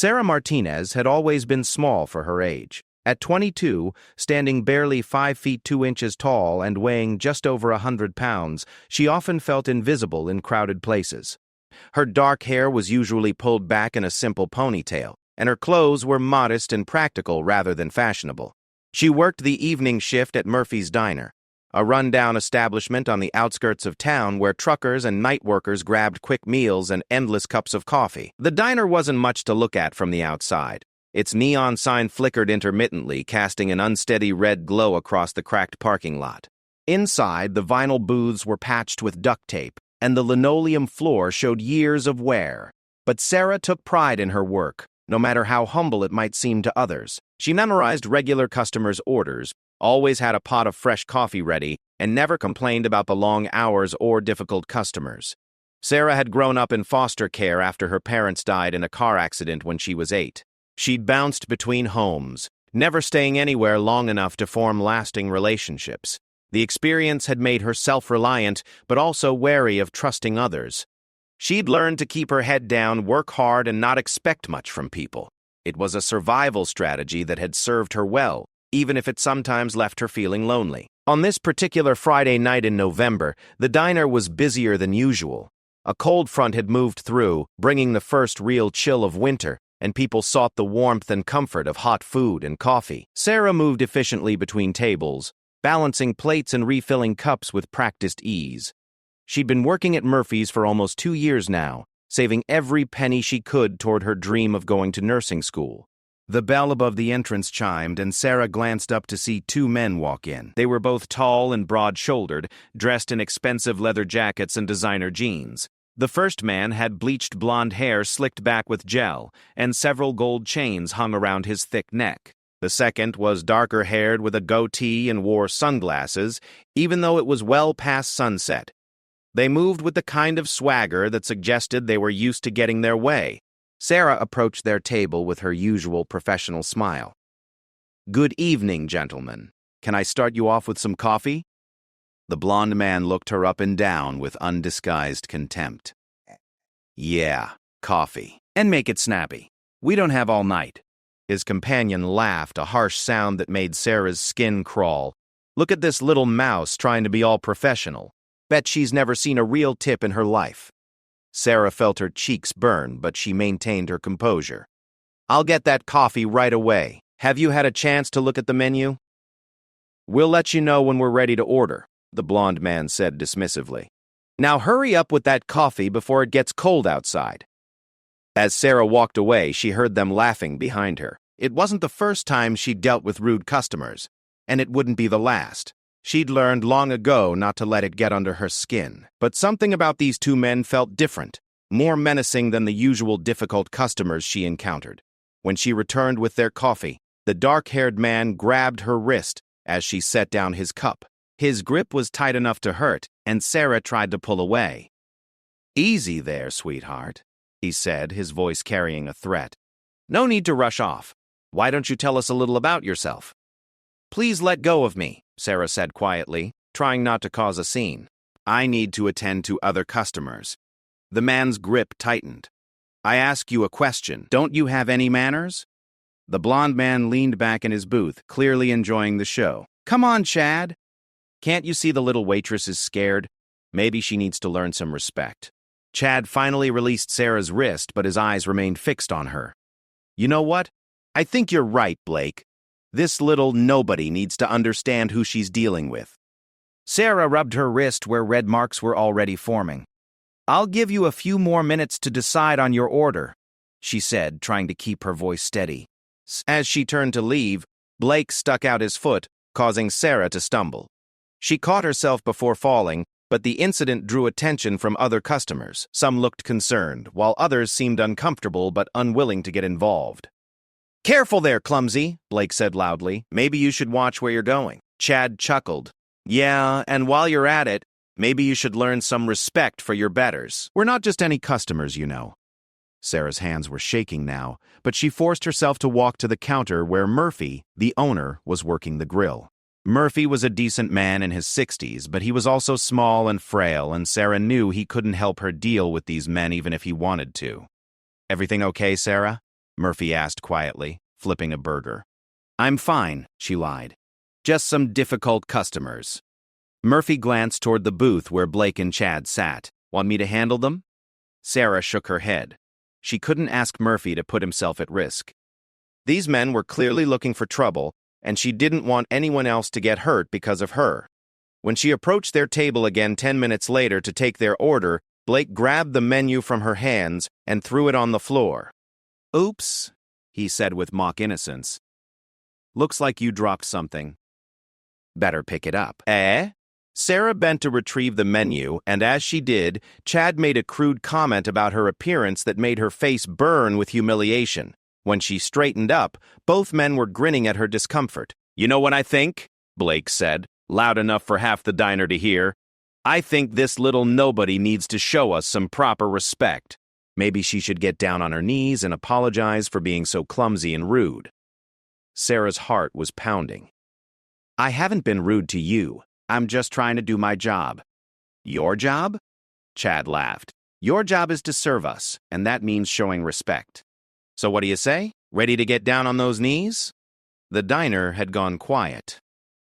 Sarah Martinez had always been small for her age. At 22, standing barely 5 feet 2 inches tall and weighing just over 100 pounds, she often felt invisible in crowded places. Her dark hair was usually pulled back in a simple ponytail, and her clothes were modest and practical rather than fashionable. She worked the evening shift at Murphy's Diner, a rundown establishment on the outskirts of town where truckers and night workers grabbed quick meals and endless cups of coffee. The diner wasn't much to look at from the outside. Its neon sign flickered intermittently, casting an unsteady red glow across the cracked parking lot. Inside, the vinyl booths were patched with duct tape, and the linoleum floor showed years of wear. But Sarah took pride in her work, no matter how humble it might seem to others. She memorized regular customers' orders, always had a pot of fresh coffee ready, and never complained about the long hours or difficult customers. Sarah had grown up in foster care after her parents died in a car accident when she was 8. She'd bounced between homes, never staying anywhere long enough to form lasting relationships. The experience had made her self-reliant, but also wary of trusting others. She'd learned to keep her head down, work hard, and not expect much from people. It was a survival strategy that had served her well, even if it sometimes left her feeling lonely. On this particular Friday night in November, the diner was busier than usual. A cold front had moved through, bringing the first real chill of winter, and people sought the warmth and comfort of hot food and coffee. Sarah moved efficiently between tables, balancing plates and refilling cups with practiced ease. She'd been working at Murphy's for almost 2 years now, saving every penny she could toward her dream of going to nursing school. The bell above the entrance chimed, and Sarah glanced up to see 2 men walk in. They were both tall and broad-shouldered, dressed in expensive leather jackets and designer jeans. The first man had bleached blonde hair slicked back with gel, and several gold chains hung around his thick neck. The second was darker-haired with a goatee and wore sunglasses, even though it was well past sunset. They moved with the kind of swagger that suggested they were used to getting their way. Sarah approached their table with her usual professional smile. "Good evening, gentlemen. Can I start you off with some coffee?" The blonde man looked her up and down with undisguised contempt. "Yeah, coffee. And make it snappy. We don't have all night." His companion laughed, a harsh sound that made Sarah's skin crawl. "Look at this little mouse trying to be all professional. Bet she's never seen a real tip in her life." Sarah felt her cheeks burn, but she maintained her composure. "I'll get that coffee right away. Have you had a chance to look at the menu?" "We'll let you know when we're ready to order," the blonde man said dismissively. "Now hurry up with that coffee before it gets cold outside." As Sarah walked away, she heard them laughing behind her. It wasn't the first time she'd dealt with rude customers, and it wouldn't be the last. She'd learned long ago not to let it get under her skin. But something about these 2 men felt different, more menacing than the usual difficult customers she encountered. When she returned with their coffee, the dark-haired man grabbed her wrist as she set down his cup. His grip was tight enough to hurt, and Sarah tried to pull away. "Easy there, sweetheart," he said, his voice carrying a threat. "No need to rush off. Why don't you tell us a little about yourself?" "Please let go of me," Sarah said quietly, trying not to cause a scene. "I need to attend to other customers." The man's grip tightened. "I ask you a question. Don't you have any manners?" The blonde man leaned back in his booth, clearly enjoying the show. "Come on, Chad. Can't you see the little waitress is scared? Maybe she needs to learn some respect." Chad finally released Sarah's wrist, but his eyes remained fixed on her. "You know what? I think you're right, Blake. This little nobody needs to understand who she's dealing with." Sarah rubbed her wrist where red marks were already forming. "I'll give you a few more minutes to decide on your order," she said, trying to keep her voice steady. As she turned to leave, Blake stuck out his foot, causing Sarah to stumble. She caught herself before falling, but the incident drew attention from other customers. Some looked concerned, while others seemed uncomfortable but unwilling to get involved. "Careful there, clumsy," Blake said loudly. "Maybe you should watch where you're going." Chad chuckled. "Yeah, and while you're at it, maybe you should learn some respect for your betters. We're not just any customers, you know." Sarah's hands were shaking now, but she forced herself to walk to the counter where Murphy, the owner, was working the grill. Murphy was a decent man in his 60s, but he was also small and frail, and Sarah knew he couldn't help her deal with these men even if he wanted to. "Everything okay, Sarah?" Murphy asked quietly, flipping a burger. I'm fine, she lied. Just some difficult customers. Murphy glanced toward the booth where Blake and Chad sat. Want me to handle them? Sarah shook her head. She couldn't ask Murphy to put himself at risk. These men were clearly looking for trouble, and she didn't want anyone else to get hurt because of her. When she approached their table again 10 minutes later to take their order, Blake grabbed the menu from her hands and threw it on the floor. Oops, he said with mock innocence. Looks like you dropped something. Better pick it up. Eh? Sarah bent to retrieve the menu, and as she did, Chad made a crude comment about her appearance that made her face burn with humiliation. When she straightened up, both men were grinning at her discomfort. You know what I think? Blake said, loud enough for half the diner to hear. I think this little nobody needs to show us some proper respect. Maybe she should get down on her knees and apologize for being so clumsy and rude. Sarah's heart was pounding. I haven't been rude to you. I'm just trying to do my job. Your job? Chad laughed. Your job is to serve us, and that means showing respect. So what do you say? Ready to get down on those knees? The diner had gone quiet.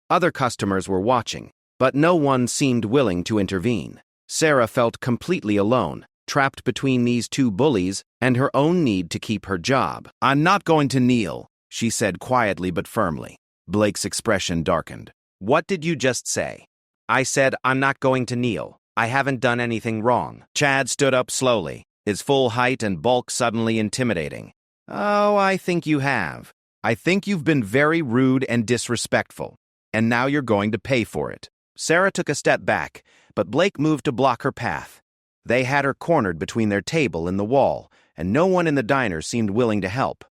Other customers were watching, but no one seemed willing to intervene. Sarah felt completely alone, trapped between these two bullies and her own need to keep her job. I'm not going to kneel, she said quietly but firmly. Blake's expression darkened. What did you just say? I said I'm not going to kneel. I haven't done anything wrong. Chad stood up slowly, his full height and bulk suddenly intimidating. Oh, I think you have. I think you've been very rude and disrespectful, and now you're going to pay for it. Sarah took a step back, but Blake moved to block her path. They had her cornered between their table and the wall, and no one in the diner seemed willing to help.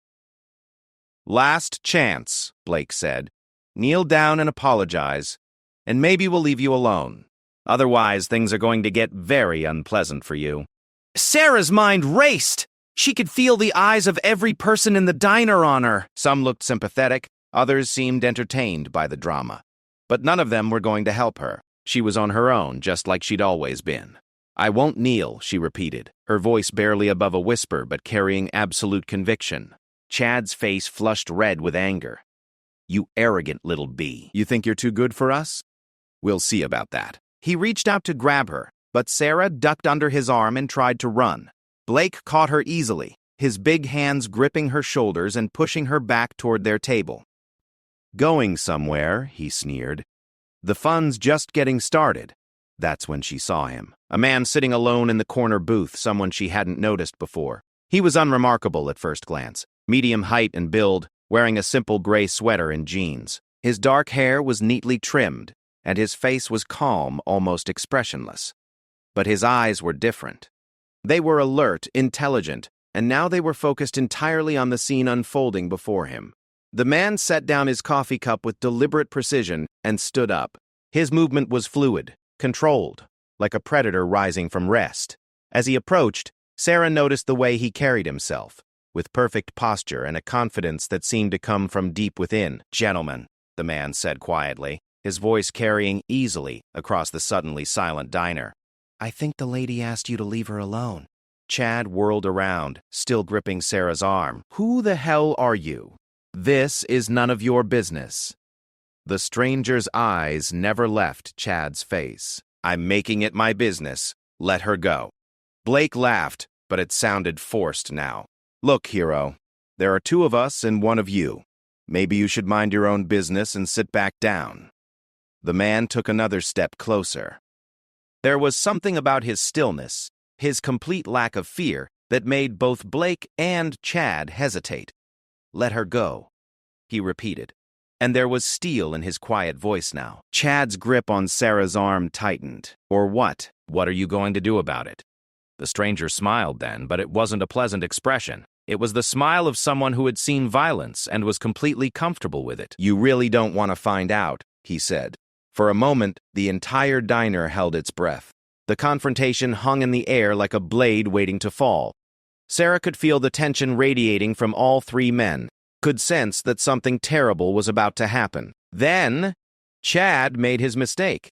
Last chance, Blake said. Kneel down and apologize, and maybe we'll leave you alone. Otherwise, things are going to get very unpleasant for you. Sarah's mind raced. She could feel the eyes of every person in the diner on her. Some looked sympathetic, others seemed entertained by the drama. But none of them were going to help her. She was on her own, just like she'd always been. I won't kneel, she repeated, her voice barely above a whisper but carrying absolute conviction. Chad's face flushed red with anger. You arrogant little bee. You think you're too good for us? We'll see about that. He reached out to grab her, but Sarah ducked under his arm and tried to run. Blake caught her easily, his big hands gripping her shoulders and pushing her back toward their table. Going somewhere, he sneered. The fun's just getting started. That's when she saw him. A man sitting alone in the corner booth, someone she hadn't noticed before. He was unremarkable at first glance, medium height and build, wearing a simple gray sweater and jeans. His dark hair was neatly trimmed, and his face was calm, almost expressionless. But his eyes were different. They were alert, intelligent, and now they were focused entirely on the scene unfolding before him. The man set down his coffee cup with deliberate precision and stood up. His movement was fluid, controlled, like a predator rising from rest. As he approached, Sarah noticed the way he carried himself, with perfect posture and a confidence that seemed to come from deep within. Gentlemen, the man said quietly, his voice carrying easily across the suddenly silent diner. I think the lady asked you to leave her alone. Chad whirled around, still gripping Sarah's arm. Who the hell are you? This is none of your business. The stranger's eyes never left Chad's face. I'm making it my business. Let her go. Blake laughed, but it sounded forced now. Look, hero, there are two of us and one of you. Maybe you should mind your own business and sit back down. The man took another step closer. There was something about his stillness, his complete lack of fear, that made both Blake and Chad hesitate. Let her go, he repeated, and there was steel in his quiet voice now. Chad's grip on Sarah's arm tightened. Or what? What are you going to do about it? The stranger smiled then, but it wasn't a pleasant expression. It was the smile of someone who had seen violence and was completely comfortable with it. You really don't want to find out, he said. For a moment, the entire diner held its breath. The confrontation hung in the air like a blade waiting to fall. Sarah could feel the tension radiating from all three men, could sense that something terrible was about to happen. Then, Chad made his mistake.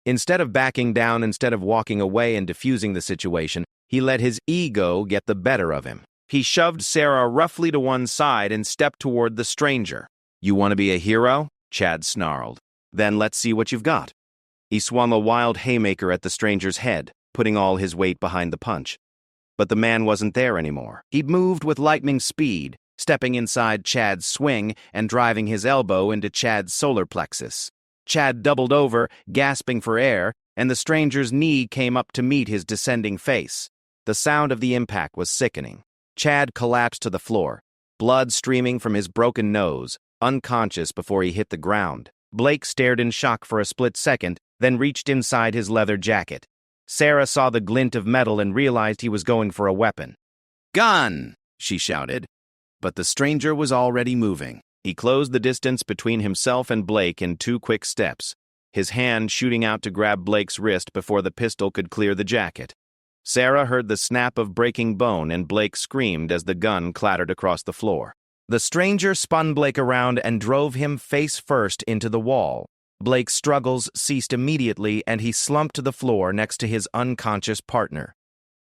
Instead of backing down, instead of walking away and diffusing the situation, he let his ego get the better of him. He shoved Sarah roughly to one side and stepped toward the stranger. "You want to be a hero?" Chad snarled. "Then let's see what you've got." He swung a wild haymaker at the stranger's head, putting all his weight behind the punch. But the man wasn't there anymore. He'd moved with lightning speed, stepping inside Chad's swing and driving his elbow into Chad's solar plexus. Chad doubled over, gasping for air, and the stranger's knee came up to meet his descending face. The sound of the impact was sickening. Chad collapsed to the floor, blood streaming from his broken nose, unconscious before he hit the ground. Blake stared in shock for a split second, then reached inside his leather jacket. Sarah saw the glint of metal and realized he was going for a weapon. "Gun!" she shouted. But the stranger was already moving. He closed the distance between himself and Blake in 2 quick steps, his hand shooting out to grab Blake's wrist before the pistol could clear the jacket. Sarah heard the snap of breaking bone and Blake screamed as the gun clattered across the floor. The stranger spun Blake around and drove him face first into the wall. Blake's struggles ceased immediately and he slumped to the floor next to his unconscious partner.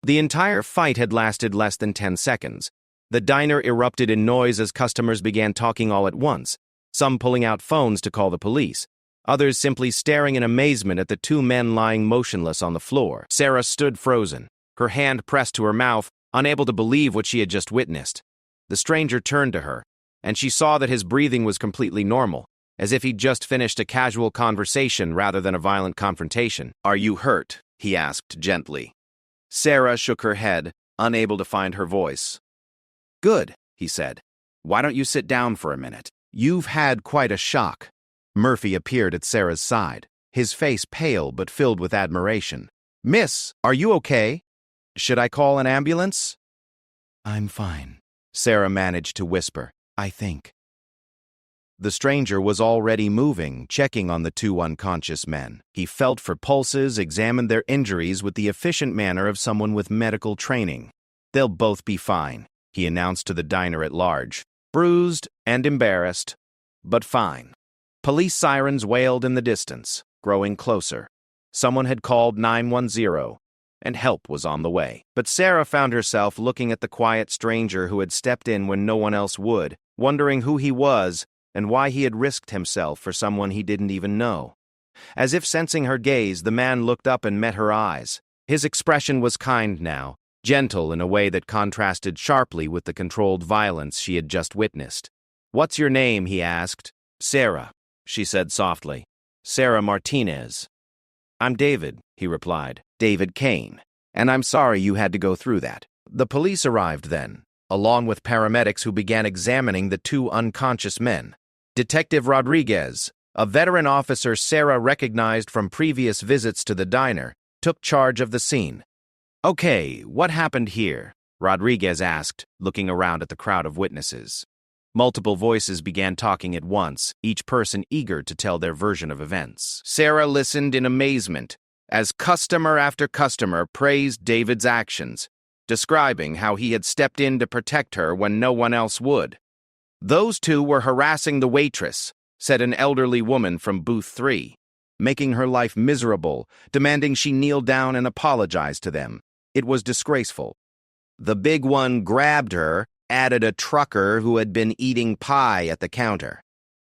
The entire fight had lasted less than 10 seconds. The diner erupted in noise as customers began talking all at once, some pulling out phones to call the police, others simply staring in amazement at the 2 men lying motionless on the floor. Sarah stood frozen, her hand pressed to her mouth, unable to believe what she had just witnessed. The stranger turned to her, and she saw that his breathing was completely normal, as if he'd just finished a casual conversation rather than a violent confrontation. "Are you hurt?" he asked gently. Sarah shook her head, unable to find her voice. "Good," he said. "Why don't you sit down for a minute? You've had quite a shock." Murphy appeared at Sarah's side, his face pale but filled with admiration. "Miss, are you okay? Should I call an ambulance?" "I'm fine," Sarah managed to whisper. "I think." The stranger was already moving, checking on the 2 unconscious men. He felt for pulses, examined their injuries with the efficient manner of someone with medical training. "They'll both be fine," he announced to the diner at large. "Bruised and embarrassed, but fine." Police sirens wailed in the distance, growing closer. Someone had called 910, and help was on the way. But Sarah found herself looking at the quiet stranger who had stepped in when no one else would, wondering who he was and why he had risked himself for someone he didn't even know. As if sensing her gaze, the man looked up and met her eyes. His expression was kind now, gentle in a way that contrasted sharply with the controlled violence she had just witnessed. "What's your name?" he asked. "Sarah," she said softly. "Sarah Martinez." "I'm David," he replied. "David Kane. And I'm sorry you had to go through that." The police arrived then, along with paramedics who began examining the 2 unconscious men. Detective Rodriguez, a veteran officer Sarah recognized from previous visits to the diner, took charge of the scene. "Okay, what happened here?" Rodriguez asked, looking around at the crowd of witnesses. Multiple voices began talking at once, each person eager to tell their version of events. Sarah listened in amazement, as customer after customer praised David's actions, describing how he had stepped in to protect her when no one else would. "Those 2 were harassing the waitress," said an elderly woman from booth 3, making her life miserable, demanding she kneel down and apologize to them. It was disgraceful. "The big one grabbed her," added a trucker who had been eating pie at the counter.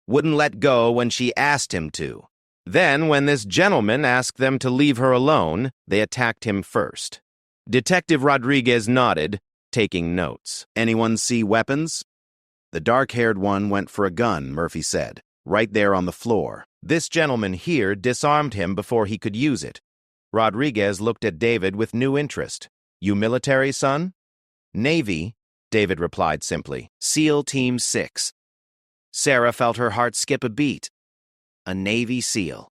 "Wouldn't let go when she asked him to. Then, when this gentleman asked them to leave her alone, they attacked him first." Detective Rodriguez nodded, taking notes. "Anyone see weapons?" "The dark-haired one went for a gun," Murphy said, "right there on the floor. This gentleman here disarmed him before he could use it." Rodriguez looked at David with new interest. "You military, son?" "Navy," David replied simply. "SEAL Team 6. Sarah felt her heart skip a beat. A Navy SEAL.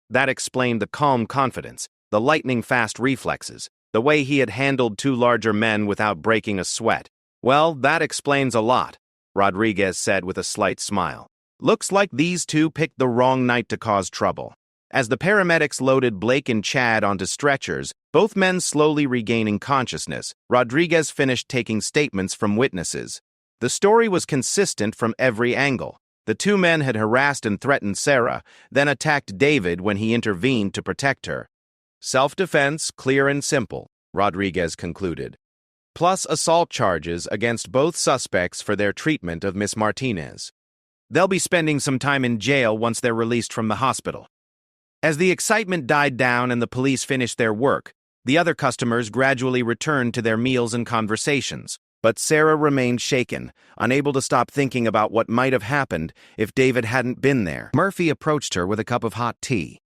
That explained the calm confidence, the lightning-fast reflexes, the way he had handled 2 larger men without breaking a sweat. "Well, that explains a lot," Rodriguez said with a slight smile. "Looks like these 2 picked the wrong night to cause trouble." As the paramedics loaded Blake and Chad onto stretchers, both men slowly regaining consciousness, Rodriguez finished taking statements from witnesses. The story was consistent from every angle. The 2 men had harassed and threatened Sarah, then attacked David when he intervened to protect her. "Self-defense, clear and simple," Rodriguez concluded. plus assault charges against both suspects for their treatment of Miss Martinez. They'll be spending some time in jail once they're released from the hospital. As the excitement died down and the police finished their work, the other customers gradually returned to their meals and conversations. But Sarah remained shaken, unable to stop thinking about what might have happened if David hadn't been there. Murphy approached her with a cup of hot tea.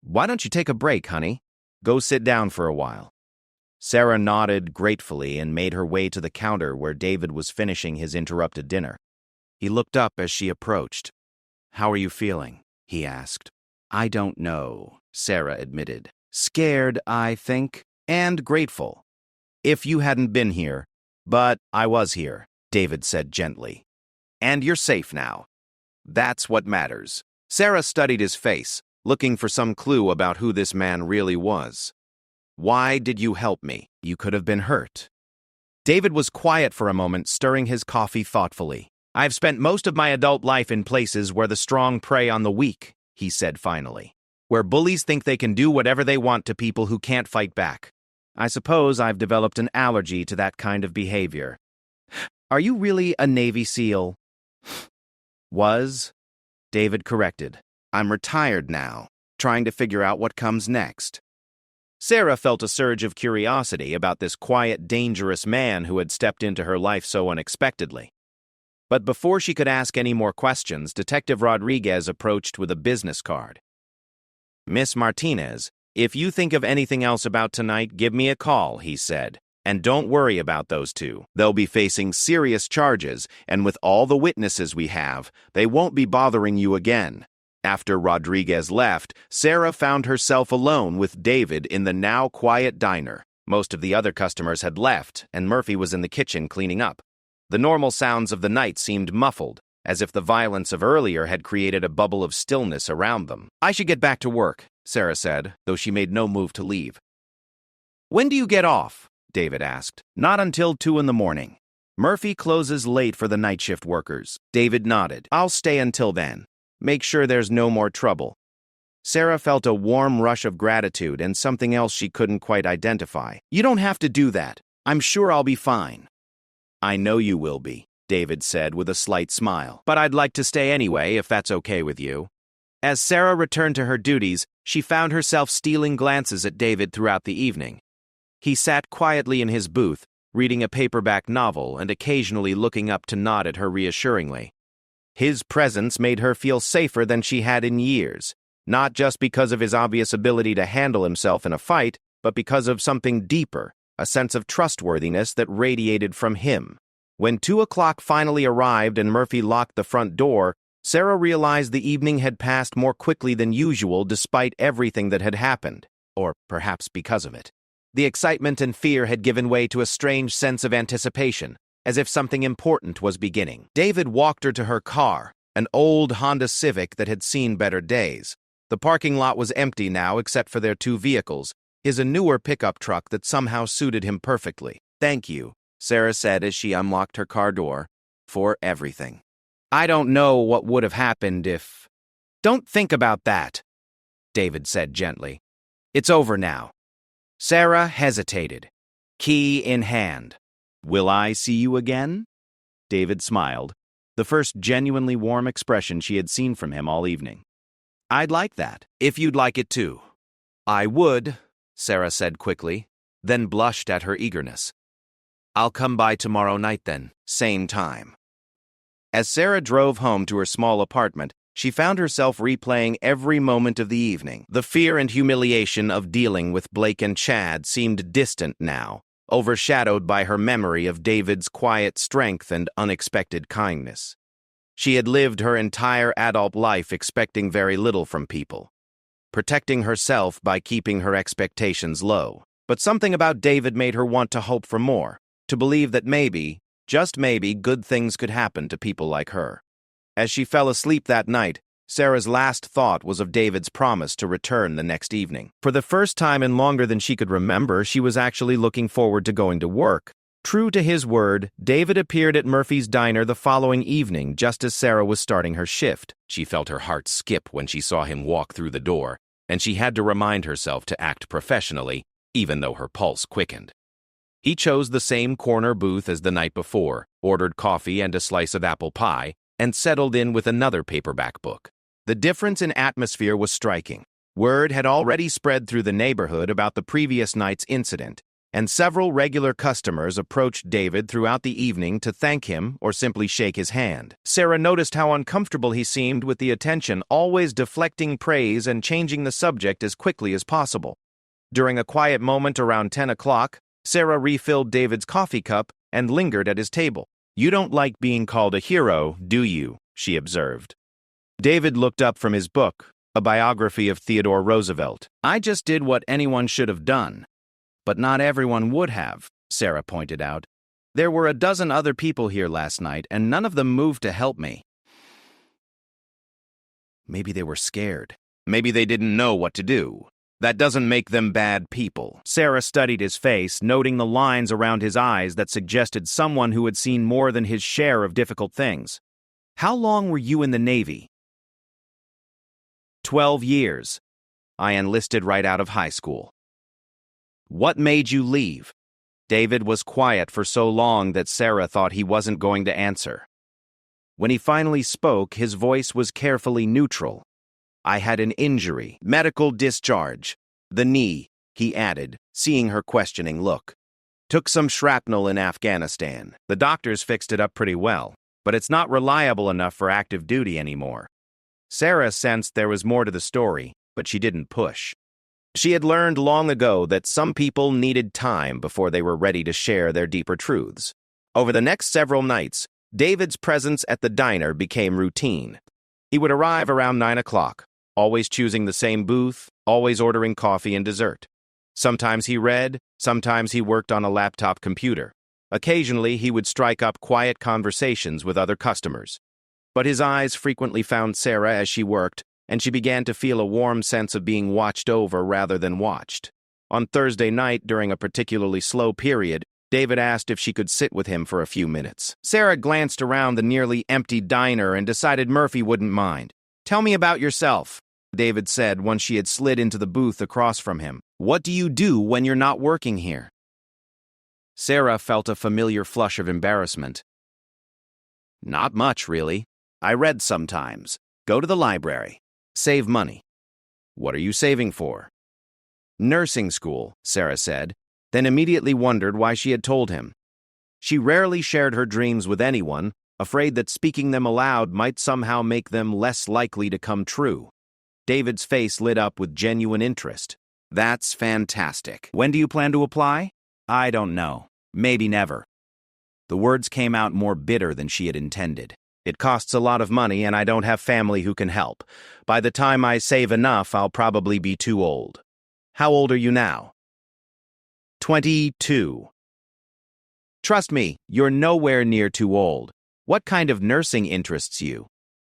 "Why don't you take a break, honey? Go sit down for a while." Sarah nodded gratefully and made her way to the counter where David was finishing his interrupted dinner. He looked up as she approached. "How are you feeling?" he asked. "I don't know," Sarah admitted. "Scared, I think, and grateful. If you hadn't been here, but I was here," David said gently. "And you're safe now. That's what matters." Sarah studied his face, looking for some clue about who this man really was. "Why did you help me? You could have been hurt." David was quiet for a moment, stirring his coffee thoughtfully. "I've spent most of my adult life in places where the strong prey on the weak," he said finally. "Where bullies think they can do whatever they want to people who can't fight back. I suppose I've developed an allergy to that kind of behavior." "Are you really a Navy SEAL?" "Was," David corrected. "I'm retired now, trying to figure out what comes next." Sarah felt a surge of curiosity about this quiet, dangerous man who had stepped into her life so unexpectedly. But before she could ask any more questions, Detective Rodriguez approached with a business card. "Miss Martinez, if you think of anything else about tonight, give me a call," he said. "And don't worry about those two. They'll be facing serious charges, and with all the witnesses we have, they won't be bothering you again." After Rodriguez left, Sarah found herself alone with David in the now quiet diner. Most of the other customers had left, and Murphy was in the kitchen cleaning up. The normal sounds of the night seemed muffled, as if the violence of earlier had created a bubble of stillness around them. "I should get back to work," Sarah said, though she made no move to leave. "When do you get off?" David asked. "Not until 2 in the morning. Murphy closes late for the night shift workers." David nodded. "I'll stay until then. Make sure there's no more trouble." Sarah felt a warm rush of gratitude and something else she couldn't quite identify. "You don't have to do that. I'm sure I'll be fine." "I know you will be," David said with a slight smile. "But I'd like to stay anyway, if that's okay with you." As Sarah returned to her duties, she found herself stealing glances at David throughout the evening. He sat quietly in his booth, reading a paperback novel and occasionally looking up to nod at her reassuringly. His presence made her feel safer than she had in years, not just because of his obvious ability to handle himself in a fight, but because of something deeper, a sense of trustworthiness that radiated from him. When 2 o'clock finally arrived and Murphy locked the front door, Sarah realized the evening had passed more quickly than usual despite everything that had happened, or perhaps because of it. The excitement and fear had given way to a strange sense of anticipation, as if something important was beginning. David walked her to her car, an old Honda Civic that had seen better days. The parking lot was empty now except for their 2 vehicles, his a newer pickup truck that somehow suited him perfectly. "Thank you," Sarah said as she unlocked her car door, "for everything. I don't know what would have happened if—" "Don't think about that," David said gently. "It's over now." Sarah hesitated, key in hand. "Will I see you again?" David smiled, the first genuinely warm expression she had seen from him all evening. "I'd like that, if you'd like it too." "I would," Sarah said quickly, then blushed at her eagerness. "I'll come by tomorrow night then, same time." As Sarah drove home to her small apartment, she found herself replaying every moment of the evening. The fear and humiliation of dealing with Blake and Chad seemed distant now, overshadowed by her memory of David's quiet strength and unexpected kindness. She had lived her entire adult life expecting very little from people, protecting herself by keeping her expectations low. But something about David made her want to hope for more, to believe that maybe, just maybe, good things could happen to people like her. As she fell asleep that night, Sarah's last thought was of David's promise to return the next evening. For the first time in longer than she could remember, she was actually looking forward to going to work. True to his word, David appeared at Murphy's diner the following evening just as Sarah was starting her shift. She felt her heart skip when she saw him walk through the door, and she had to remind herself to act professionally, even though her pulse quickened. He chose the same corner booth as the night before, ordered coffee and a slice of apple pie, and settled in with another paperback book. The difference in atmosphere was striking. Word had already spread through the neighborhood about the previous night's incident, and several regular customers approached David throughout the evening to thank him or simply shake his hand. Sarah noticed how uncomfortable he seemed with the attention, always deflecting praise and changing the subject as quickly as possible. During a quiet moment around 10 o'clock, Sarah refilled David's coffee cup and lingered at his table. "You don't like being called a hero, do you?" she observed. David looked up from his book, a biography of Theodore Roosevelt. "I just did what anyone should have done." "But not everyone would have," Sarah pointed out. "There were a dozen other people here last night, and none of them moved to help me." Maybe they were scared. Maybe they didn't know what to do. That doesn't make them bad people. Sarah studied his face, noting the lines around his eyes that suggested someone who had seen more than his share of difficult things. "How long were you in the Navy?" 12 years. I enlisted right out of high school." "What made you leave?" David was quiet for so long that Sarah thought he wasn't going to answer. When he finally spoke, his voice was carefully neutral. "I had an injury, medical discharge. The knee," he added, seeing her questioning look. "Took some shrapnel in Afghanistan. The doctors fixed it up pretty well, but it's not reliable enough for active duty anymore." Sarah sensed there was more to the story, but she didn't push. She had learned long ago that some people needed time before they were ready to share their deeper truths. Over the next several nights, David's presence at the diner became routine. He would arrive around 9 o'clock, always choosing the same booth, always ordering coffee and dessert. Sometimes he read, sometimes he worked on a laptop computer. Occasionally, he would strike up quiet conversations with other customers. But his eyes frequently found Sarah as she worked, and she began to feel a warm sense of being watched over rather than watched. On Thursday night, during a particularly slow period, David asked if she could sit with him for a few minutes. Sarah glanced around the nearly empty diner and decided Murphy wouldn't mind. "Tell me about yourself," David said once she had slid into the booth across from him. "What do you do when you're not working here?" Sarah felt a familiar flush of embarrassment. "Not much, really. I read sometimes. Go to the library. Save money." "What are you saving for?" "Nursing school," Sarah said, then immediately wondered why she had told him. She rarely shared her dreams with anyone, afraid that speaking them aloud might somehow make them less likely to come true. David's face lit up with genuine interest. "That's fantastic. When do you plan to apply?" "I don't know. Maybe never." The words came out more bitter than she had intended. "It costs a lot of money and I don't have family who can help. By the time I save enough, I'll probably be too old." "How old are you now?" 22. "Trust me, you're nowhere near too old. What kind of nursing interests you?"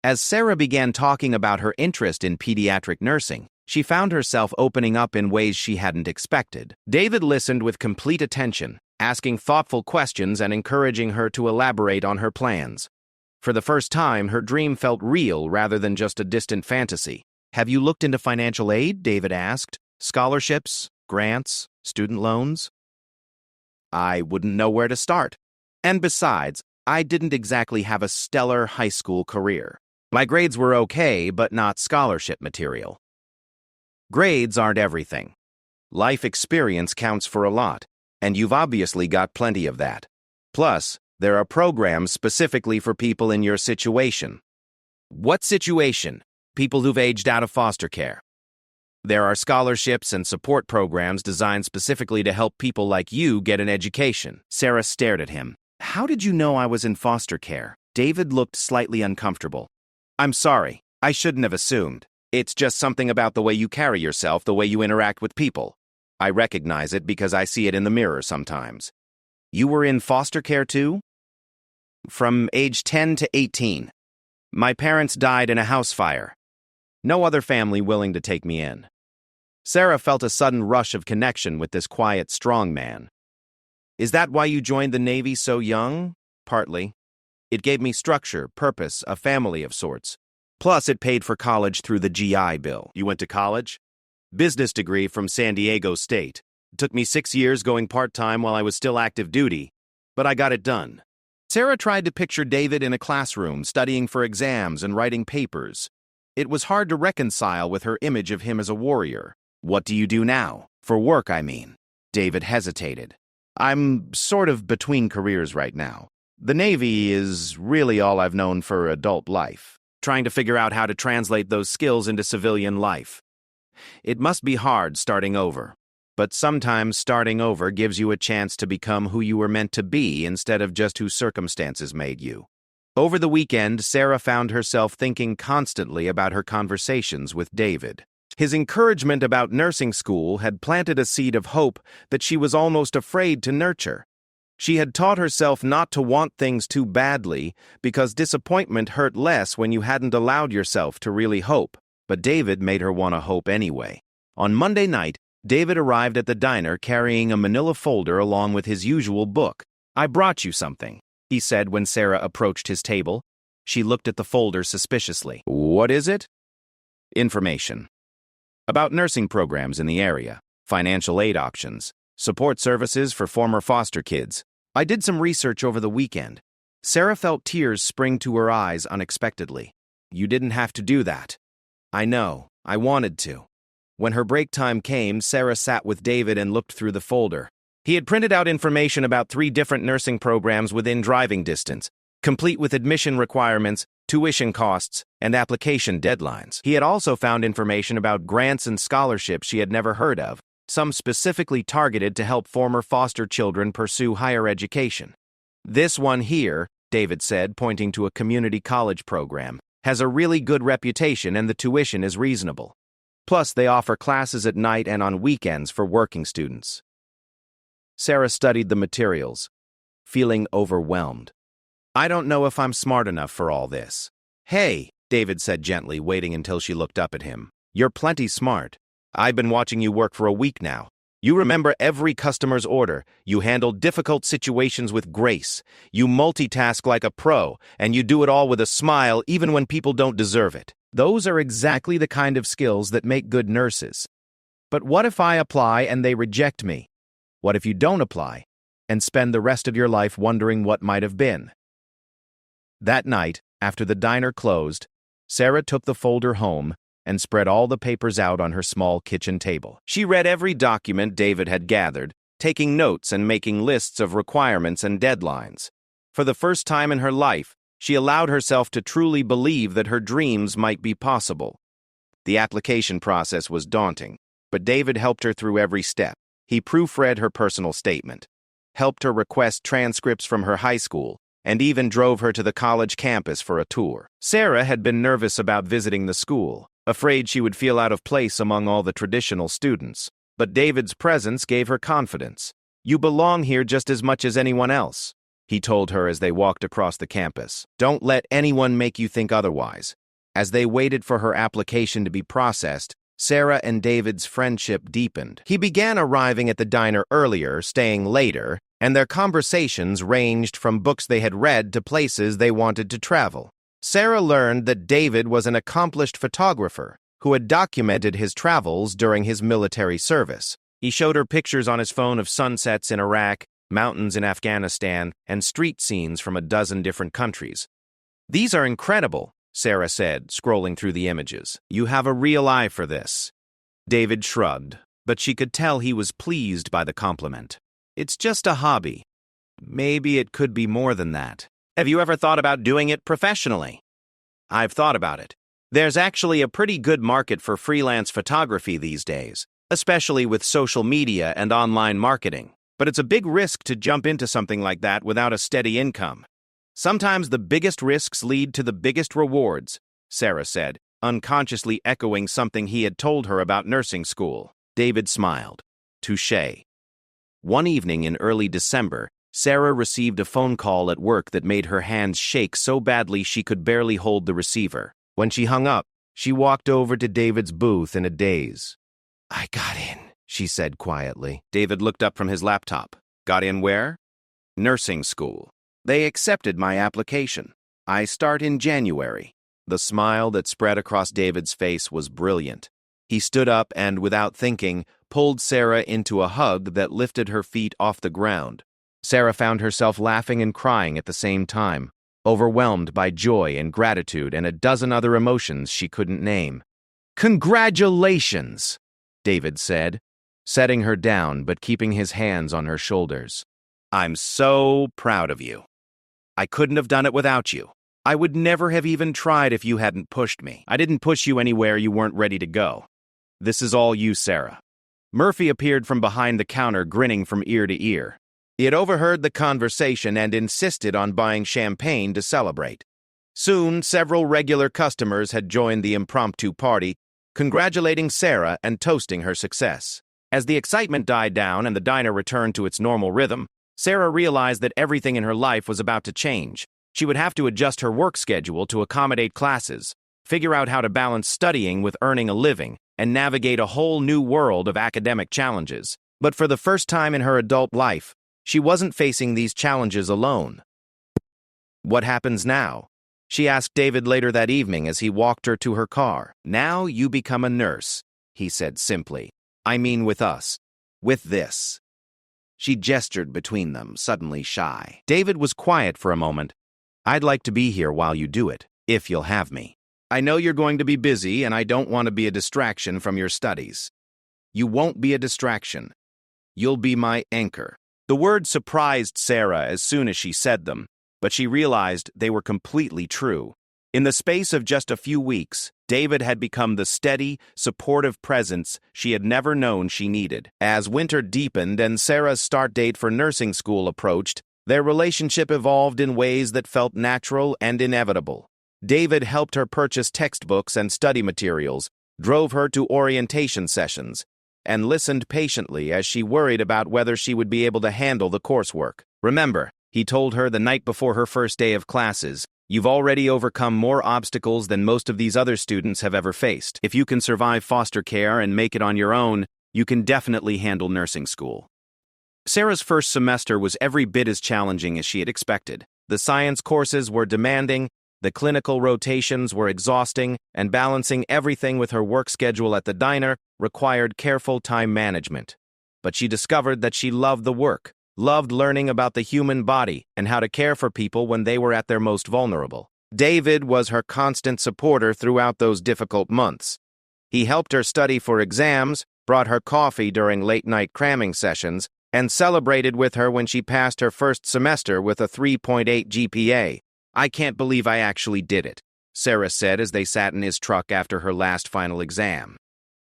As Sarah began talking about her interest in pediatric nursing, she found herself opening up in ways she hadn't expected. David listened with complete attention, asking thoughtful questions and encouraging her to elaborate on her plans. For the first time, her dream felt real rather than just a distant fantasy. "Have you looked into financial aid?" David asked. "Scholarships, grants, student loans?" "I wouldn't know where to start. And besides, I didn't exactly have a stellar high school career. My grades were okay, but not scholarship material." Grades aren't everything. Life experience counts for a lot, and you've obviously got plenty of that. Plus, there are programs specifically for people in your situation. "What situation?" "People who've aged out of foster care. There are scholarships and support programs designed specifically to help people like you get an education." Sarah stared at him. "How did you know I was in foster care?" David looked slightly uncomfortable. "I'm sorry. I shouldn't have assumed. It's just something about the way you carry yourself, the way you interact with people. I recognize it because I see it in the mirror sometimes." "You were in foster care too?" "From age 10 to 18. My parents died in a house fire. No other family willing to take me in." Sarah felt a sudden rush of connection with this quiet, strong man. "Is that why you joined the Navy so young?" "Partly. It gave me structure, purpose, a family of sorts. Plus, it paid for college through the GI Bill." "You went to college?" "Business degree from San Diego State. It took me 6 years going part-time while I was still active duty, but I got it done. Sarah tried to picture David in a classroom, studying for exams and writing papers. It was hard to reconcile with her image of him as a warrior. What do you do now? For work, I mean. David hesitated. I'm sort of between careers right now. The Navy is really all I've known for adult life, trying to figure out how to translate those skills into civilian life. It must be hard starting over, but sometimes starting over gives you a chance to become who you were meant to be instead of just who circumstances made you. Over the weekend, Sarah found herself thinking constantly about her conversations with David. His encouragement about nursing school had planted a seed of hope that she was almost afraid to nurture. She had taught herself not to want things too badly because disappointment hurt less when you hadn't allowed yourself to really hope. But David made her want to hope anyway. On Monday night, David arrived at the diner carrying a manila folder along with his usual book. I brought you something, he said when Sarah approached his table. She looked at the folder suspiciously. What is it? Information. About nursing programs in the area, financial aid options, support services for former foster kids. I did some research over the weekend. Sarah felt tears spring to her eyes unexpectedly. You didn't have to do that. I know. I wanted to. When her break time came, Sarah sat with David and looked through the folder. He had printed out information about 3 different nursing programs within driving distance, complete with admission requirements, tuition costs, and application deadlines. He had also found information about grants and scholarships she had never heard of, some specifically targeted to help former foster children pursue higher education. This one here, David said, pointing to a community college program, has a really good reputation and the tuition is reasonable. Plus, they offer classes at night and on weekends for working students. Sarah studied the materials, feeling overwhelmed. I don't know if I'm smart enough for all this. Hey, David said gently, waiting until she looked up at him. You're plenty smart. I've been watching you work for a week now. You remember every customer's order. You handle difficult situations with grace. You multitask like a pro, and you do it all with a smile even when people don't deserve it. Those are exactly the kind of skills that make good nurses. But what if I apply and they reject me? What if you don't apply and spend the rest of your life wondering what might have been? That night, after the diner closed, Sarah took the folder home and spread all the papers out on her small kitchen table. She read every document David had gathered, taking notes and making lists of requirements and deadlines. For the first time in her life, she allowed herself to truly believe that her dreams might be possible. The application process was daunting, but David helped her through every step. He proofread her personal statement, helped her request transcripts from her high school, and even drove her to the college campus for a tour. Sarah had been nervous about visiting the school, afraid she would feel out of place among all the traditional students. But David's presence gave her confidence. You belong here just as much as anyone else, he told her as they walked across the campus. Don't let anyone make you think otherwise. As they waited for her application to be processed, Sarah and David's friendship deepened. He began arriving at the diner earlier, staying later, and their conversations ranged from books they had read to places they wanted to travel. Sarah learned that David was an accomplished photographer who had documented his travels during his military service. He showed her pictures on his phone of sunsets in Iraq, mountains in Afghanistan, and street scenes from a dozen different countries. These are incredible, Sarah said, scrolling through the images. You have a real eye for this. David shrugged, but she could tell he was pleased by the compliment. It's just a hobby. Maybe it could be more than that. Have you ever thought about doing it professionally? I've thought about it. There's actually a pretty good market for freelance photography these days, especially with social media and online marketing. But it's a big risk to jump into something like that without a steady income. Sometimes the biggest risks lead to the biggest rewards, Sarah said, unconsciously echoing something he had told her about nursing school. David smiled. Touché. One evening in early December, Sarah received a phone call at work that made her hands shake so badly she could barely hold the receiver. When she hung up, she walked over to David's booth in a daze. I got in, she said quietly. David looked up from his laptop. Got in where? Nursing school. They accepted my application. I start in January. The smile that spread across David's face was brilliant. He stood up and, without thinking, pulled Sarah into a hug that lifted her feet off the ground. Sarah found herself laughing and crying at the same time, overwhelmed by joy and gratitude and a dozen other emotions she couldn't name. "Congratulations," David said, setting her down but keeping his hands on her shoulders. "I'm so proud of you. I couldn't have done it without you. I would never have even tried if you hadn't pushed me. I didn't push you anywhere you weren't ready to go. This is all you, Sarah." Murphy appeared from behind the counter, grinning from ear to ear. He had overheard the conversation and insisted on buying champagne to celebrate. Soon, several regular customers had joined the impromptu party, congratulating Sarah and toasting her success. As the excitement died down and the diner returned to its normal rhythm, Sarah realized that everything in her life was about to change. She would have to adjust her work schedule to accommodate classes, figure out how to balance studying with earning a living, and navigate a whole new world of academic challenges. But for the first time in her adult life, she wasn't facing these challenges alone. "What happens now?" she asked David later that evening as he walked her to her car. "Now you become a nurse," he said simply. "I mean with us. With this." She gestured between them, suddenly shy. David was quiet for a moment. "I'd like to be here while you do it, if you'll have me. I know you're going to be busy, and I don't want to be a distraction from your studies." "You won't be a distraction. You'll be my anchor." The words surprised Sarah as soon as she said them, but she realized they were completely true. In the space of just a few weeks, David had become the steady, supportive presence she had never known she needed. As winter deepened and Sarah's start date for nursing school approached, their relationship evolved in ways that felt natural and inevitable. David helped her purchase textbooks and study materials, drove her to orientation sessions, and listened patiently as she worried about whether she would be able to handle the coursework. "Remember," he told her the night before her first day of classes, "you've already overcome more obstacles than most of these other students have ever faced. If you can survive foster care and make it on your own, you can definitely handle nursing school." Sarah's first semester was every bit as challenging as she had expected. The science courses were demanding, the clinical rotations were exhausting, and balancing everything with her work schedule at the diner required careful time management. But she discovered that she loved the work, loved learning about the human body and how to care for people when they were at their most vulnerable. David was her constant supporter throughout those difficult months. He helped her study for exams, brought her coffee during late-night cramming sessions, and celebrated with her when she passed her first semester with a 3.8 GPA. "I can't believe I actually did it," Sarah said as they sat in his truck after her last final exam.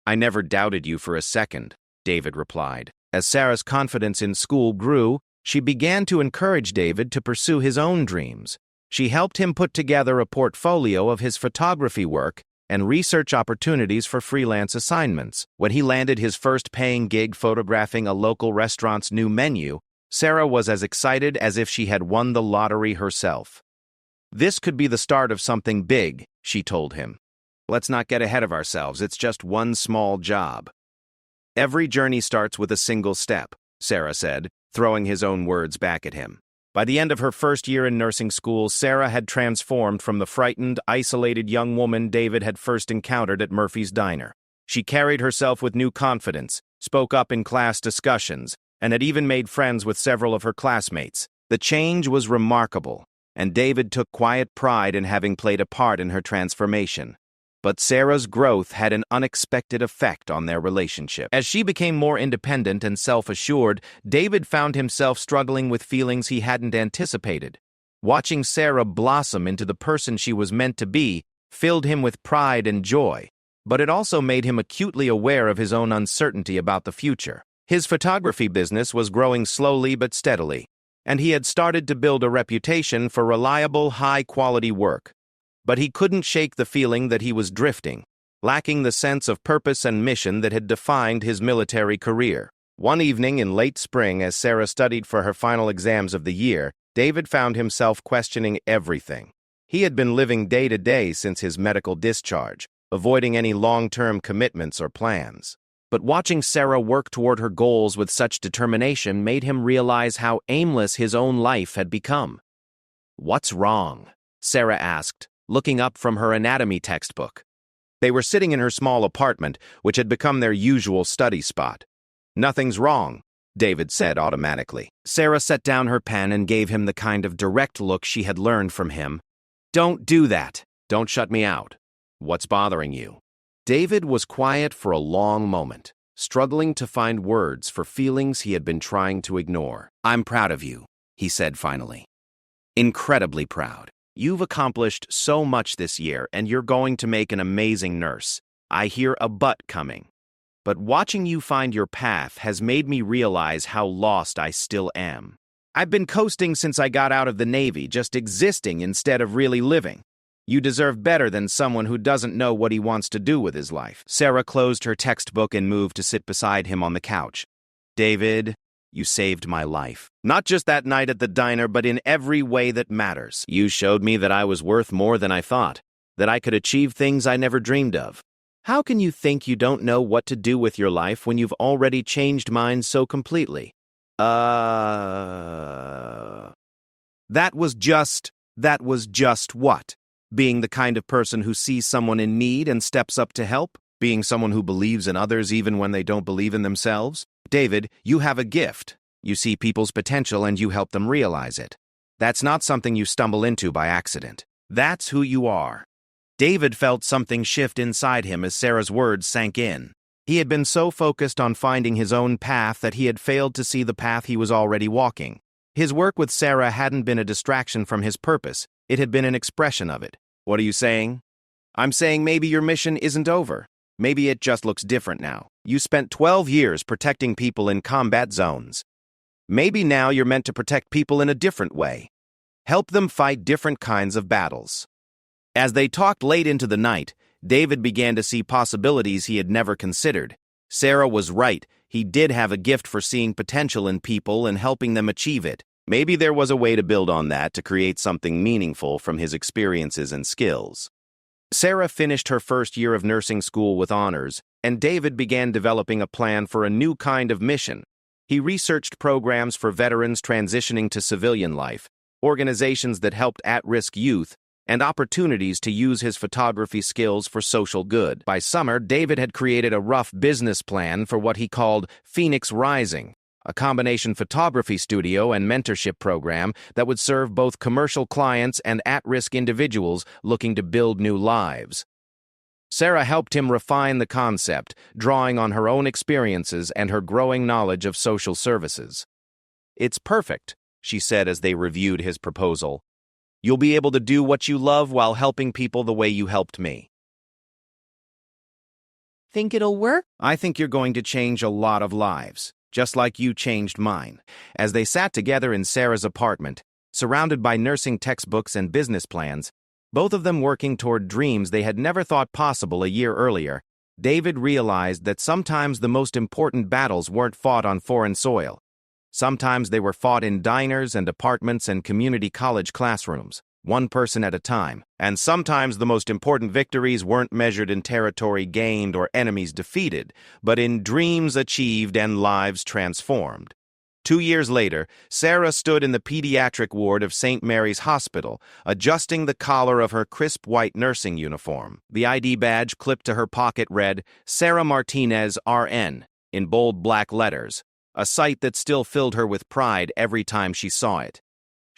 "I never doubted you for a second," David replied. As Sarah's confidence in school grew, she began to encourage David to pursue his own dreams. She helped him put together a portfolio of his photography work and research opportunities for freelance assignments. When he landed his first paying gig photographing a local restaurant's new menu, Sarah was as excited as if she had won the lottery herself. "This could be the start of something big," she told him. "Let's not get ahead of ourselves. It's just one small job." "Every journey starts with a single step," Sarah said, throwing his own words back at him. By the end of her first year in nursing school, Sarah had transformed from the frightened, isolated young woman David had first encountered at Murphy's Diner. She carried herself with new confidence, spoke up in class discussions, and had even made friends with several of her classmates. The change was remarkable, and David took quiet pride in having played a part in her transformation. But Sarah's growth had an unexpected effect on their relationship. As she became more independent and self-assured, David found himself struggling with feelings he hadn't anticipated. Watching Sarah blossom into the person she was meant to be filled him with pride and joy, but it also made him acutely aware of his own uncertainty about the future. His photography business was growing slowly but steadily, and he had started to build a reputation for reliable, high-quality work. But he couldn't shake the feeling that he was drifting, lacking the sense of purpose and mission that had defined his military career. One evening in late spring, as Sarah studied for her final exams of the year, David found himself questioning everything. He had been living day to day since his medical discharge, avoiding any long-term commitments or plans. But watching Sarah work toward her goals with such determination made him realize how aimless his own life had become. "What's wrong?" Sarah asked, looking up from her anatomy textbook. They were sitting in her small apartment, which had become their usual study spot. "Nothing's wrong," David said automatically. Sarah set down her pen and gave him the kind of direct look she had learned from him. "Don't do that. Don't shut me out. What's bothering you?" David was quiet for a long moment, struggling to find words for feelings he had been trying to ignore. "I'm proud of you," he said finally. "Incredibly proud. You've accomplished so much this year, and you're going to make an amazing nurse. I hear a but coming. But watching you find your path has made me realize how lost I still am. I've been coasting since I got out of the Navy, just existing instead of really living. You deserve better than someone who doesn't know what he wants to do with his life." Sarah closed her textbook and moved to sit beside him on the couch. "David, you saved my life. Not just that night at the diner, but in every way that matters. You showed me that I was worth more than I thought, that I could achieve things I never dreamed of. How can you think you don't know what to do with your life when you've already changed mine so completely?" That was just what? Being the kind of person who sees someone in need and steps up to help? Being someone who believes in others even when they don't believe in themselves? David, you have a gift. You see people's potential and you help them realize it. That's not something you stumble into by accident. That's who you are. David felt something shift inside him as Sarah's words sank in. He had been so focused on finding his own path that he had failed to see the path he was already walking. His work with Sarah hadn't been a distraction from his purpose. It had been an expression of it. "What are you saying?" "I'm saying maybe your mission isn't over. Maybe it just looks different now. You spent 12 years protecting people in combat zones. Maybe now you're meant to protect people in a different way. Help them fight different kinds of battles." As they talked late into the night, David began to see possibilities he had never considered. Sarah was right. He did have a gift for seeing potential in people and helping them achieve it. Maybe there was a way to build on that to create something meaningful from his experiences and skills. Sarah finished her first year of nursing school with honors, and David began developing a plan for a new kind of mission. He researched programs for veterans transitioning to civilian life, organizations that helped at-risk youth, and opportunities to use his photography skills for social good. By summer, David had created a rough business plan for what he called Phoenix Rising, a combination photography studio and mentorship program that would serve both commercial clients and at-risk individuals looking to build new lives. Sarah helped him refine the concept, drawing on her own experiences and her growing knowledge of social services. "It's perfect," she said as they reviewed his proposal. "You'll be able to do what you love while helping people the way you helped me." Think it'll work? "I think you're going to change a lot of lives, just like you changed mine." As they sat together in Sarah's apartment, surrounded by nursing textbooks and business plans, both of them working toward dreams they had never thought possible a year earlier, David realized that sometimes the most important battles weren't fought on foreign soil. Sometimes they were fought in diners and apartments and community college classrooms, one person at a time. And sometimes the most important victories weren't measured in territory gained or enemies defeated, but in dreams achieved and lives transformed. 2 years later, Sarah stood in the pediatric ward of St. Mary's Hospital, adjusting the collar of her crisp white nursing uniform. The ID badge clipped to her pocket read, "Sarah Martinez, RN," in bold black letters, a sight that still filled her with pride every time she saw it.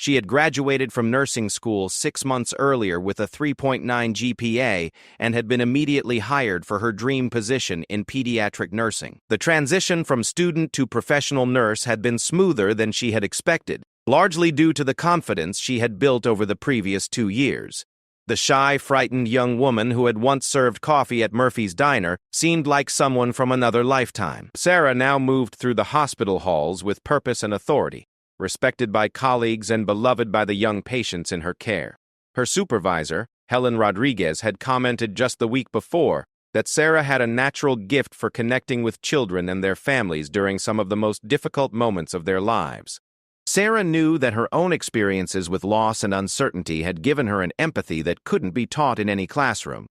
She had graduated from nursing school 6 months earlier with a 3.9 GPA and had been immediately hired for her dream position in pediatric nursing. The transition from student to professional nurse had been smoother than she had expected, largely due to the confidence she had built over the previous 2 years. The shy, frightened young woman who had once served coffee at Murphy's Diner seemed like someone from another lifetime. Sarah now moved through the hospital halls with purpose and authority, respected by colleagues and beloved by the young patients in her care. Her supervisor, Helen Rodriguez, had commented just the week before that Sarah had a natural gift for connecting with children and their families during some of the most difficult moments of their lives. Sarah knew that her own experiences with loss and uncertainty had given her an empathy that couldn't be taught in any classroom.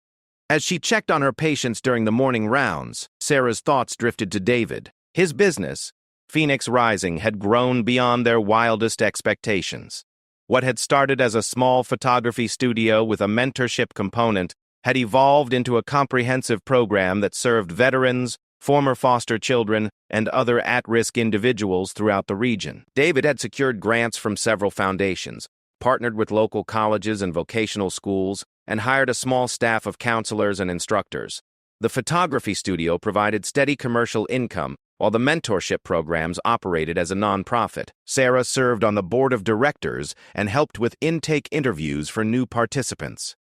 As she checked on her patients during the morning rounds, Sarah's thoughts drifted to David. His business, Phoenix Rising, had grown beyond their wildest expectations. What had started as a small photography studio with a mentorship component had evolved into a comprehensive program that served veterans, former foster children, and other at-risk individuals throughout the region. David had secured grants from several foundations, partnered with local colleges and vocational schools, and hired a small staff of counselors and instructors. The photography studio provided steady commercial income, while the mentorship programs operated as a nonprofit. Sarah served on the board of directors and helped with intake interviews for new participants.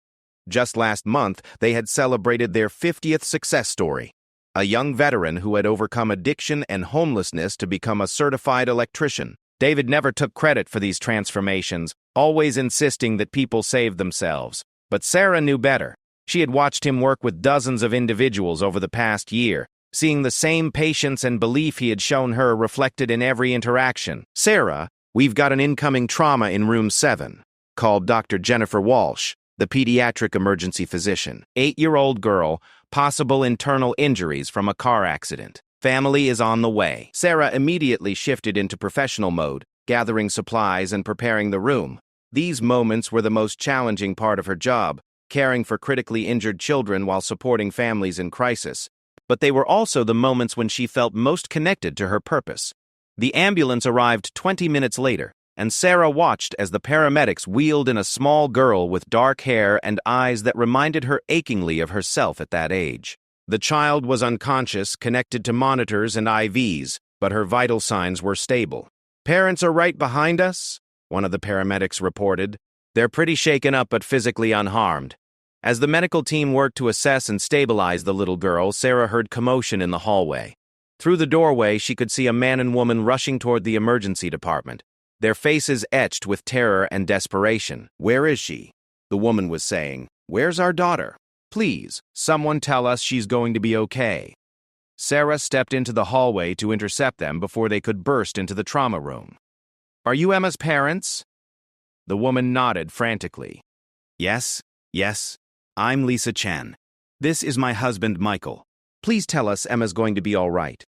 Just last month, they had celebrated their 50th success story, a young veteran who had overcome addiction and homelessness to become a certified electrician. David never took credit for these transformations, always insisting that people save themselves. But Sarah knew better. She had watched him work with dozens of individuals over the past year, seeing the same patience and belief he had shown her reflected in every interaction. "Sarah, we've got an incoming trauma in room 7, called Dr. Jennifer Walsh, the pediatric emergency physician. 8-year-old girl, possible internal injuries from a car accident. Family is on the way." Sarah immediately shifted into professional mode, gathering supplies and preparing the room. These moments were the most challenging part of her job, caring for critically injured children while supporting families in crisis. But they were also the moments when she felt most connected to her purpose. The ambulance arrived 20 minutes later, and Sarah watched as the paramedics wheeled in a small girl with dark hair and eyes that reminded her achingly of herself at that age. The child was unconscious, connected to monitors and IVs, but her vital signs were stable. "Parents are right behind us," one of the paramedics reported. "They're pretty shaken up but physically unharmed." As the medical team worked to assess and stabilize the little girl, Sarah heard commotion in the hallway. Through the doorway, she could see a man and woman rushing toward the emergency department, their faces etched with terror and desperation. "Where is she?" the woman was saying. "Where's our daughter? Please, someone tell us she's going to be okay." Sarah stepped into the hallway to intercept them before they could burst into the trauma room. "Are you Emma's parents?" The woman nodded frantically. Yes. I'm Lisa Chen. This is my husband, Michael. Please tell us Emma's going to be all right."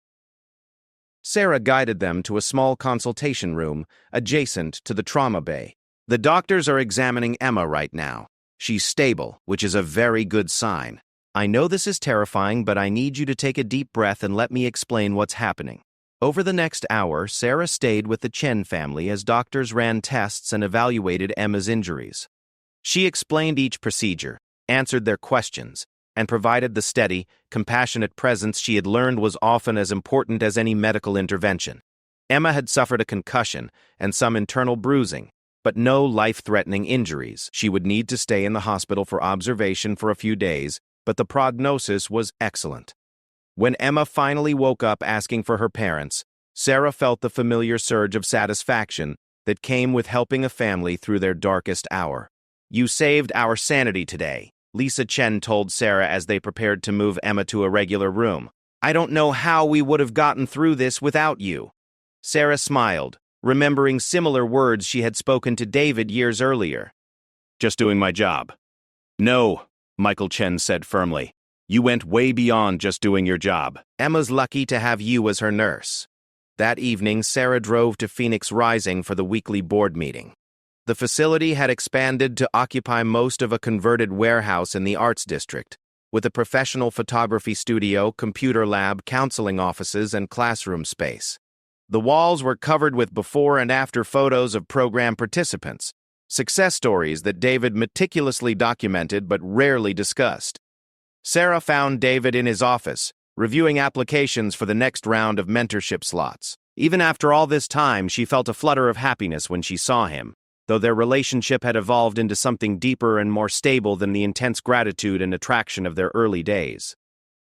Sarah guided them to a small consultation room adjacent to the trauma bay. "The doctors are examining Emma right now. She's stable, which is a very good sign. I know this is terrifying, but I need you to take a deep breath and let me explain what's happening." Over the next hour, Sarah stayed with the Chen family as doctors ran tests and evaluated Emma's injuries. She explained each procedure, answered their questions, and provided the steady, compassionate presence she had learned was often as important as any medical intervention. Emma had suffered a concussion and some internal bruising, but no life-threatening injuries. She would need to stay in the hospital for observation for a few days, but the prognosis was excellent. When Emma finally woke up asking for her parents, Sarah felt the familiar surge of satisfaction that came with helping a family through their darkest hour. "You saved our sanity today," Lisa Chen told Sarah as they prepared to move Emma to a regular room. "I don't know how we would have gotten through this without you." Sarah smiled, remembering similar words she had spoken to David years earlier. "Just doing my job." "No," Michael Chen said firmly. "You went way beyond just doing your job. Emma's lucky to have you as her nurse." That evening, Sarah drove to Phoenix Rising for the weekly board meeting. The facility had expanded to occupy most of a converted warehouse in the Arts District, with a professional photography studio, computer lab, counseling offices, and classroom space. The walls were covered with before and after photos of program participants, success stories that David meticulously documented but rarely discussed. Sarah found David in his office, reviewing applications for the next round of mentorship slots. Even after all this time, she felt a flutter of happiness when she saw him, though their relationship had evolved into something deeper and more stable than the intense gratitude and attraction of their early days.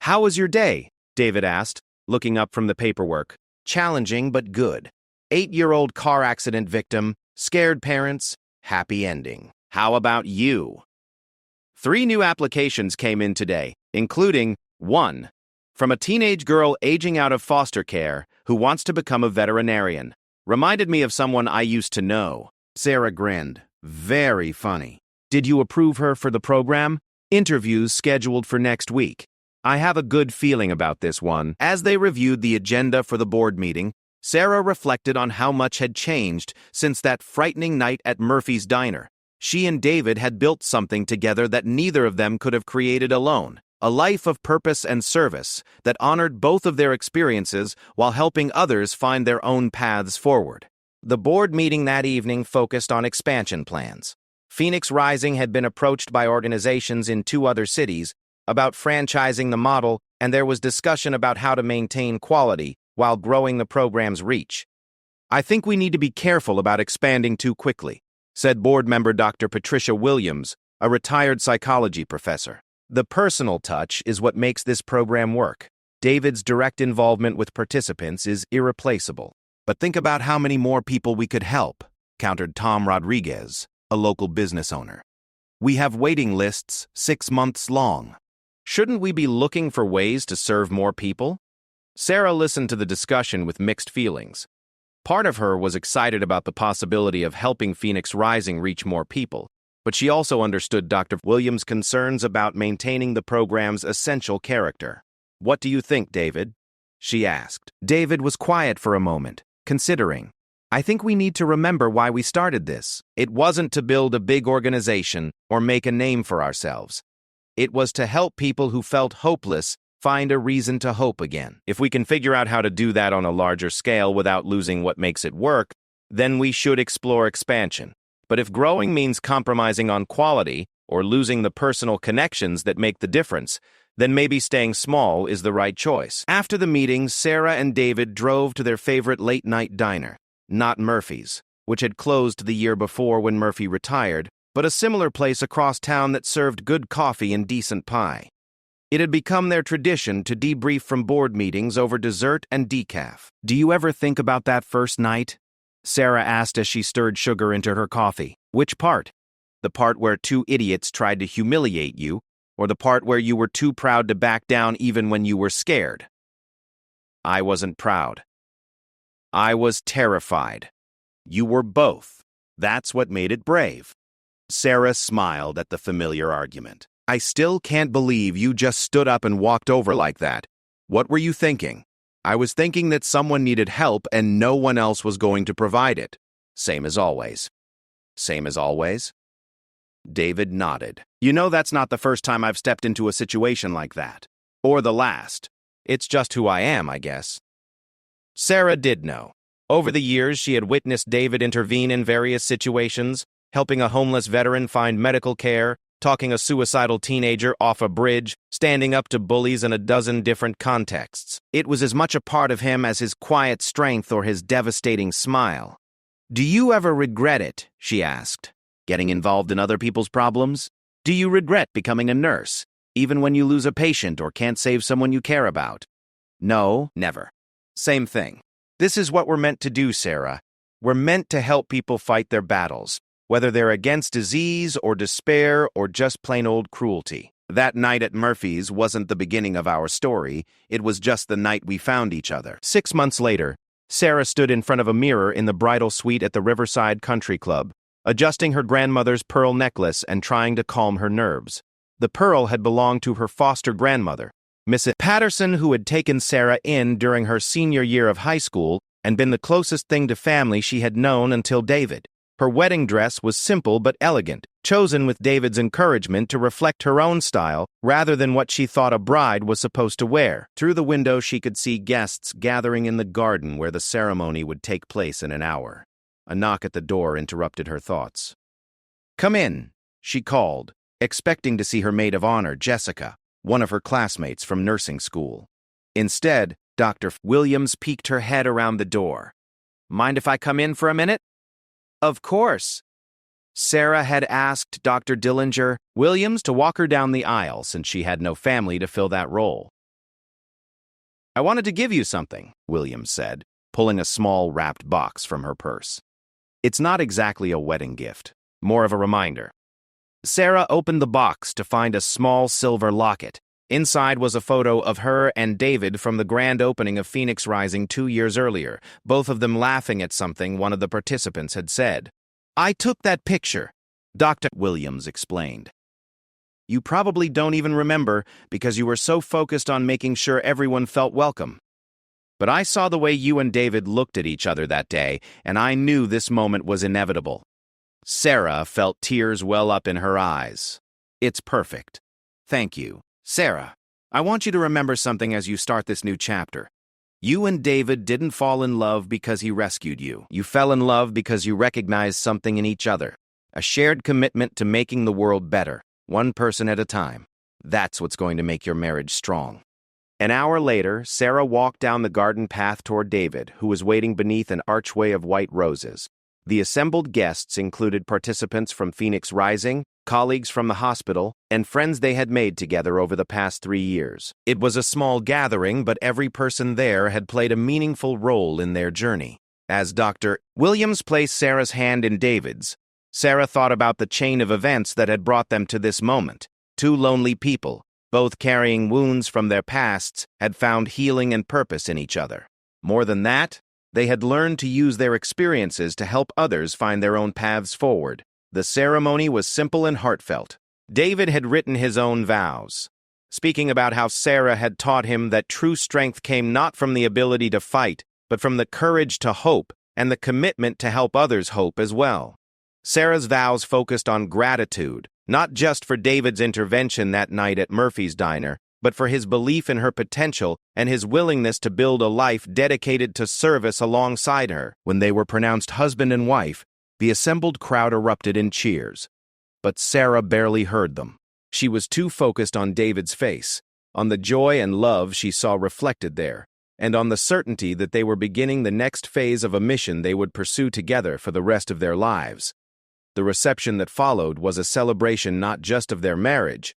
"How was your day?" David asked, looking up from the paperwork. "Challenging but good. 8-year-old car accident victim, scared parents, happy ending. How about you?" 3 new applications came in today, including 1. From a teenage girl aging out of foster care who wants to become a veterinarian. "Reminded me of someone I used to know." Sarah grinned. "Very funny. Did you approve her for the program? Interviews scheduled for next week. I have a good feeling about this one." As they reviewed the agenda for the board meeting, Sarah reflected on how much had changed since that frightening night at Murphy's Diner. She and David had built something together that neither of them could have created alone. A life of purpose and service that honored both of their experiences while helping others find their own paths forward. The board meeting that evening focused on expansion plans. Phoenix Rising had been approached by organizations in 2 other cities about franchising the model, and there was discussion about how to maintain quality while growing the program's reach. "I think we need to be careful about expanding too quickly," said board member Dr. Patricia Williams, a retired psychology professor. "The personal touch is what makes this program work. David's direct involvement with participants is irreplaceable. But think about how many more people we could help," countered Tom Rodriguez, a local business owner. "We have waiting lists 6 months long. Shouldn't we be looking for ways to serve more people?" Sarah listened to the discussion with mixed feelings. Part of her was excited about the possibility of helping Phoenix Rising reach more people, but she also understood Dr. Williams' concerns about maintaining the program's essential character. "What do you think, David?" she asked. David was quiet for a moment, considering. "I think we need to remember why we started this. It wasn't to build a big organization or make a name for ourselves. It was to help people who felt hopeless find a reason to hope again. If we can figure out how to do that on a larger scale without losing what makes it work, then we should explore expansion. But if growing means compromising on quality or losing the personal connections that make the difference, then maybe staying small is the right choice." After the meeting, Sarah and David drove to their favorite late-night diner, not Murphy's, which had closed the year before when Murphy retired, but a similar place across town that served good coffee and decent pie. It had become their tradition to debrief from board meetings over dessert and decaf. "Do you ever think about that first night?" Sarah asked as she stirred sugar into her coffee. "Which part? The part where 2 idiots tried to humiliate you, or the part where you were too proud to back down even when you were scared?" "I wasn't proud. I was terrified. You were both. That's what made it brave." Sarah smiled at the familiar argument. "I still can't believe you just stood up and walked over like that. What were you thinking?" "I was thinking that someone needed help and no one else was going to provide it. Same as always." "Same as always?" David nodded. "You know, that's not the first time I've stepped into a situation like that. Or the last. It's just who I am, I guess." Sarah did know. Over the years, she had witnessed David intervene in various situations, helping a homeless veteran find medical care, talking a suicidal teenager off a bridge, standing up to bullies in a dozen different contexts. It was as much a part of him as his quiet strength or his devastating smile. "Do you ever regret it?" she asked. "Getting involved in other people's problems? Do you regret becoming a nurse, even when you lose a patient or can't save someone you care about?" "No, never." "Same thing. This is what we're meant to do, Sarah. We're meant to help people fight their battles, whether they're against disease or despair or just plain old cruelty." That night at Murphy's wasn't the beginning of our story, it was just the night we found each other. 6 months later, Sarah stood in front of a mirror in the bridal suite at the Riverside Country Club, adjusting her grandmother's pearl necklace and trying to calm her nerves. The pearl had belonged to her foster grandmother, Mrs. Patterson, who had taken Sarah in during her senior year of high school and been the closest thing to family she had known until David. Her wedding dress was simple but elegant, chosen with David's encouragement to reflect her own style rather than what she thought a bride was supposed to wear. Through the window, she could see guests gathering in the garden where the ceremony would take place in an hour. A knock at the door interrupted her thoughts. "Come in," she called, expecting to see her maid of honor, Jessica, one of her classmates from nursing school. Instead, Dr. Williams peeked her head around the door. "Mind if I come in for a minute?" "Of course." Sarah had asked Dr. Dillinger Williams to walk her down the aisle since she had no family to fill that role. "I wanted to give you something," Williams said, pulling a small wrapped box from her purse. "It's not exactly a wedding gift, more of a reminder." Sarah opened the box to find a small silver locket. Inside was a photo of her and David from the grand opening of Phoenix Rising 2 years earlier, both of them laughing at something one of the participants had said. "I took that picture," Dr. Williams explained. "You probably don't even remember because you were so focused on making sure everyone felt welcome. But I saw the way you and David looked at each other that day, and I knew this moment was inevitable." Sarah felt tears well up in her eyes. It's perfect. Thank you. Sarah, I want you to remember something as you start this new chapter. You and David didn't fall in love because he rescued you. You fell in love because you recognized something in each other. A shared commitment to making the world better, one person at a time. That's what's going to make your marriage strong. An hour later, Sarah walked down the garden path toward David, who was waiting beneath an archway of white roses. The assembled guests included participants from Phoenix Rising, colleagues from the hospital, and friends they had made together over the past 3 years. It was a small gathering, but every person there had played a meaningful role in their journey. As Dr. Williams placed Sarah's hand in David's, Sarah thought about the chain of events that had brought them to this moment. Two lonely people, both carrying wounds from their pasts, had found healing and purpose in each other. More than that, they had learned to use their experiences to help others find their own paths forward. The ceremony was simple and heartfelt. David had written his own vows, speaking about how Sarah had taught him that true strength came not from the ability to fight, but from the courage to hope and the commitment to help others hope as well. Sarah's vows focused on gratitude, not just for David's intervention that night at Murphy's Diner, but for his belief in her potential and his willingness to build a life dedicated to service alongside her. When they were pronounced husband and wife, the assembled crowd erupted in cheers. But Sarah barely heard them. She was too focused on David's face, on the joy and love she saw reflected there, and on the certainty that they were beginning the next phase of a mission they would pursue together for the rest of their lives. The reception that followed was a celebration not just of their marriage,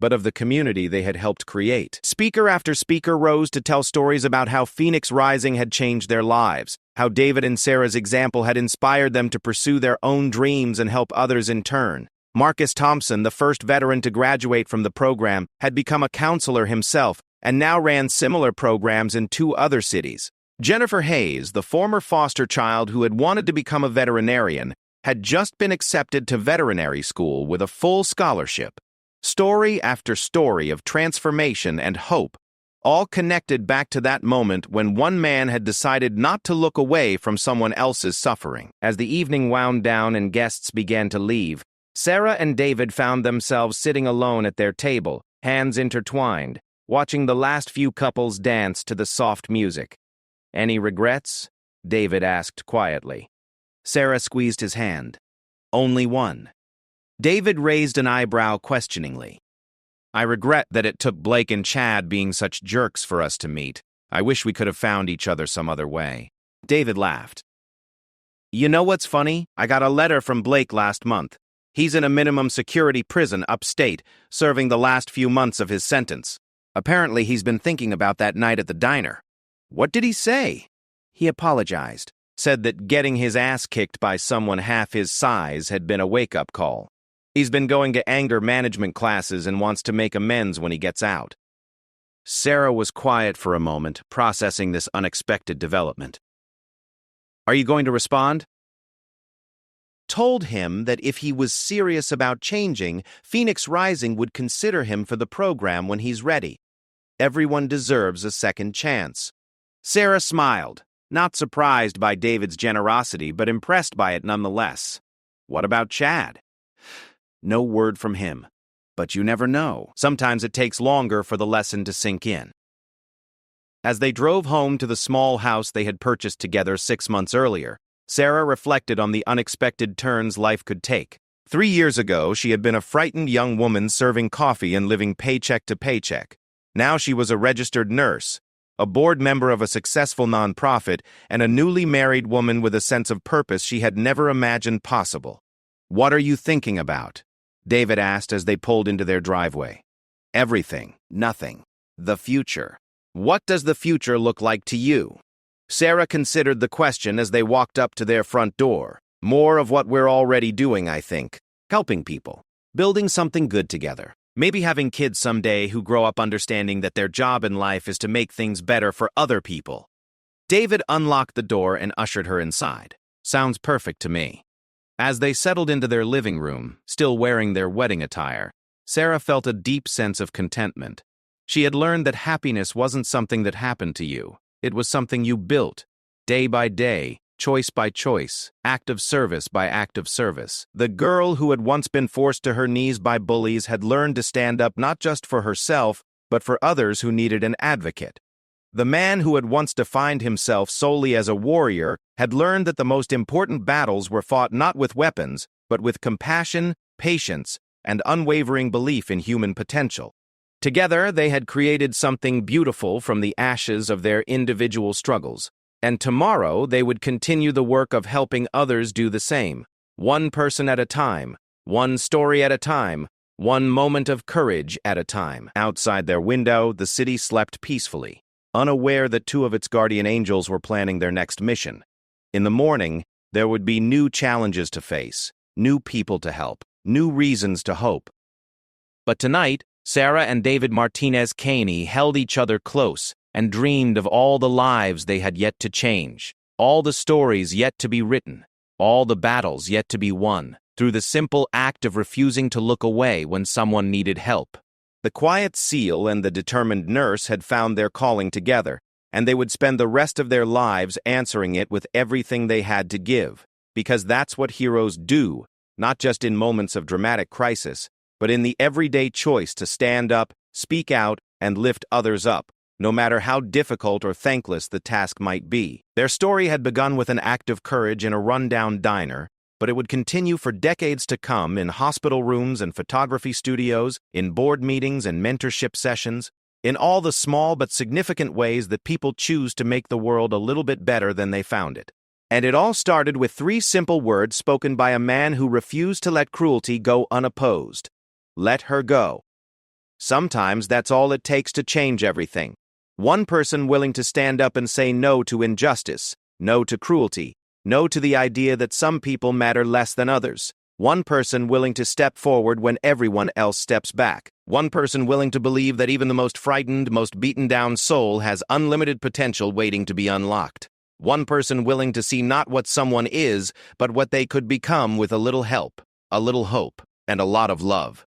but of the community they had helped create. Speaker after speaker rose to tell stories about how Phoenix Rising had changed their lives, how David and Sarah's example had inspired them to pursue their own dreams and help others in turn. Marcus Thompson, the first veteran to graduate from the program, had become a counselor himself and now ran similar programs in 2 other cities. Jennifer Hayes, the former foster child who had wanted to become a veterinarian, had just been accepted to veterinary school with a full scholarship. Story after story of transformation and hope, all connected back to that moment when one man had decided not to look away from someone else's suffering. As the evening wound down and guests began to leave, Sarah and David found themselves sitting alone at their table, hands intertwined, watching the last few couples dance to the soft music. "Any regrets?" David asked quietly. Sarah squeezed his hand. "Only one." David raised an eyebrow questioningly. "I regret that it took Blake and Chad being such jerks for us to meet. I wish we could have found each other some other way." David laughed. "You know what's funny? I got a letter from Blake last month. He's in a minimum security prison upstate, serving the last few months of his sentence. Apparently he's been thinking about that night at the diner." "What did he say?" "He apologized, said that getting his ass kicked by someone half his size had been a wake-up call. He's been going to anger management classes and wants to make amends when he gets out." Sarah was quiet for a moment, processing this unexpected development. "Are you going to respond?" Told him that if he was serious about changing, Phoenix Rising would consider him for the program when he's ready. Everyone deserves a second chance. Sarah smiled, not surprised by David's generosity, but impressed by it nonetheless. "What about Chad?" No word from him. But you never know. Sometimes it takes longer for the lesson to sink in. As they drove home to the small house they had purchased together 6 months earlier, Sarah reflected on the unexpected turns life could take. 3 years ago, she had been a frightened young woman serving coffee and living paycheck to paycheck. Now she was a registered nurse, a board member of a successful nonprofit, and a newly married woman with a sense of purpose she had never imagined possible. "What are you thinking about?" David asked as they pulled into their driveway. "Everything. Nothing. The future. What does the future look like to you?" Sarah considered the question as they walked up to their front door. "More of what we're already doing, I think. Helping people. Building something good together. Maybe having kids someday who grow up understanding that their job in life is to make things better for other people." David unlocked the door and ushered her inside. "Sounds perfect to me." As they settled into their living room, still wearing their wedding attire, Sarah felt a deep sense of contentment. She had learned that happiness wasn't something that happened to you. It was something you built, day by day, choice by choice, act of service by act of service. The girl who had once been forced to her knees by bullies had learned to stand up not just for herself, but for others who needed an advocate. The man who had once defined himself solely as a warrior had learned that the most important battles were fought not with weapons, but with compassion, patience, and unwavering belief in human potential. Together, they had created something beautiful from the ashes of their individual struggles, and tomorrow they would continue the work of helping others do the same, one person at a time, one story at a time, one moment of courage at a time. Outside their window, the city slept peacefully, unaware that two of its guardian angels were planning their next mission. In the morning, there would be new challenges to face, new people to help, new reasons to hope. But tonight, Sarah and David Martinez Caney held each other close and dreamed of all the lives they had yet to change, all the stories yet to be written, all the battles yet to be won, through the simple act of refusing to look away when someone needed help. The quiet seal and the determined nurse had found their calling together, and they would spend the rest of their lives answering it with everything they had to give, because that's what heroes do, not just in moments of dramatic crisis, but in the everyday choice to stand up, speak out, and lift others up, no matter how difficult or thankless the task might be. Their story had begun with an act of courage in a rundown diner, but it would continue for decades to come in hospital rooms and photography studios, in board meetings and mentorship sessions, in all the small but significant ways that people choose to make the world a little bit better than they found it. And it all started with 3 simple words spoken by a man who refused to let cruelty go unopposed. Let her go. Sometimes that's all it takes to change everything. One person willing to stand up and say no to injustice, no to cruelty, no to the idea that some people matter less than others. One person willing to step forward when everyone else steps back. One person willing to believe that even the most frightened, most beaten-down soul has unlimited potential waiting to be unlocked. One person willing to see not what someone is, but what they could become with a little help, a little hope, and a lot of love.